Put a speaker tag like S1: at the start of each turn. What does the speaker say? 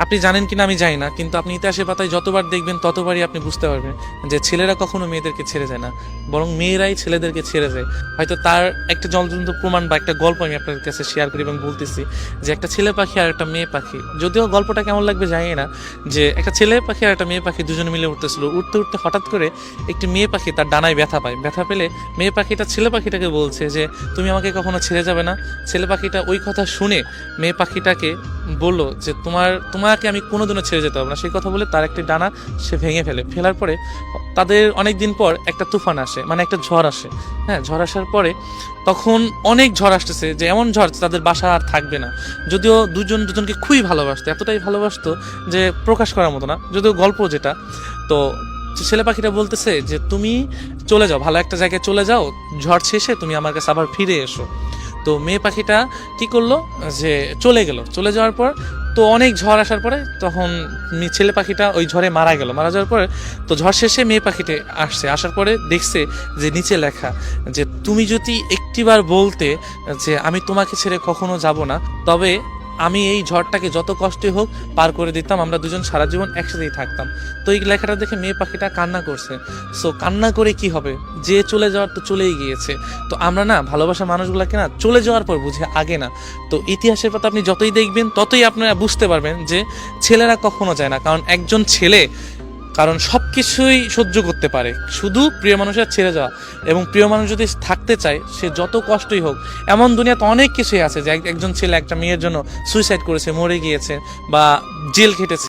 S1: আপনি জানেন কিনা আমি জানি না, কিন্তু আপনি ইতিহাসের পাতায় যতবার দেখবেন ততবারই আপনি বুঝতে পারবেন যে ছেলেরা কখনো মেয়েদেরকে ছেড়ে যায় না, বরং মেয়েরাই ছেলেদেরকে ছেড়ে যায়। হয়তো তার একটা জ্বলন্ত প্রমাণ বা একটা গল্প আমি আপনার কাছে শেয়ার করি এবং বলতেছি যে একটা ছেলে পাখি আর একটা মেয়ে পাখি, যদিও গল্পটা কেমন লাগবে জানি না, যে একটা ছেলে পাখি আর একটা মেয়ে পাখি দুজনে মিলে উঠতেছিল, উঠতে উঠতে হঠাৎ করে একটি মেয়ে পাখি তার ডানায় ব্যথা পায়। ব্যথা পেলে মেয়ে পাখিটা ছেলে পাখিটাকে বলছে যে তুমি আমাকে কখনো ছেড়ে যাবে না। ছেলে পাখিটা ওই কথা শুনে মেয়ে পাখিটাকে বললো যে তোমাকে আমি কোনোদিনও ছেড়ে যেতে পারবো না। সেই কথা বলে তার একটি ডানা সে ভেঙে ফেলে। ফেলার পরে তাদের অনেক দিন পর একটা তুফান আসে, মানে একটা ঝড় আসে। হ্যাঁ, ঝড় আসার পরে তখন অনেক ঝড় আসতেছে, যে এমন ঝড় তাদের বাসা আর থাকবে না। যদিও দুজন দুজনকে খুবই ভালোবাসতো, এতটাই ভালোবাসতো যে প্রকাশ করার মতো না, যদিও গল্প যেটা। তো ছেলে পাখিটা বলতেছে যে তুমি চলে যাও, ভালো একটা জায়গায় চলে যাও, ঝড় শেষে তুমি আমার কাছে আবার ফিরে এসো। তো মেয়ে পাখিটা কি করলো, যে চলে গেল। চলে যাওয়ার পর তো অনেক ঝড় আসার পরে তখন ছেলে পাখিটা ওই ঝড়ে মারা গেল। মারা যাওয়ার পরে তো ঝড় শেষে মেয়ে পাখিটা আসছে, আসার পরে দেখছে যে নিচে লেখা যে তুমি যদি একটিবার বলতে যে আমি তোমাকে ছেড়ে কখনো যাব না, তবে আমি এই ঝড়টাকে যত কষ্টই হোক পার করে দিতাম, আমরা দুজন সারা জীবন একসাথেই থাকতাম। তো এই লেখাটা দেখে মেয়ে পাখিটা কান্না করছে। সো কান্না করে কি হবে, যে চলে যাওয়ার তো চলেই গিয়েছে। তো আমরা না ভালোবাসা মানুষগুলোকে না চলে যাওয়ার পর বুঝি, আগে না। তো ইতিহাসের পাতা আপনি যতই দেখবেন ততই আপনারা বুঝতে পারবেন যে ছেলেরা কখনো যায় না, কারণ একজন ছেলে কারণ সব কিছুই সহ্য করতে পারে, শুধু প্রিয় মানুষের ছেড়ে যাওয়া। এবং প্রিয় মানুষ যদি থাকতে চায় সে যত কষ্টই হোক, এমন দুনিয়াতে অনেক কিছুই আছে যে একজন ছেলে একটা মেয়ের জন্য সুইসাইড করেছে, মরে গিয়েছে বা জেল খেটেছে।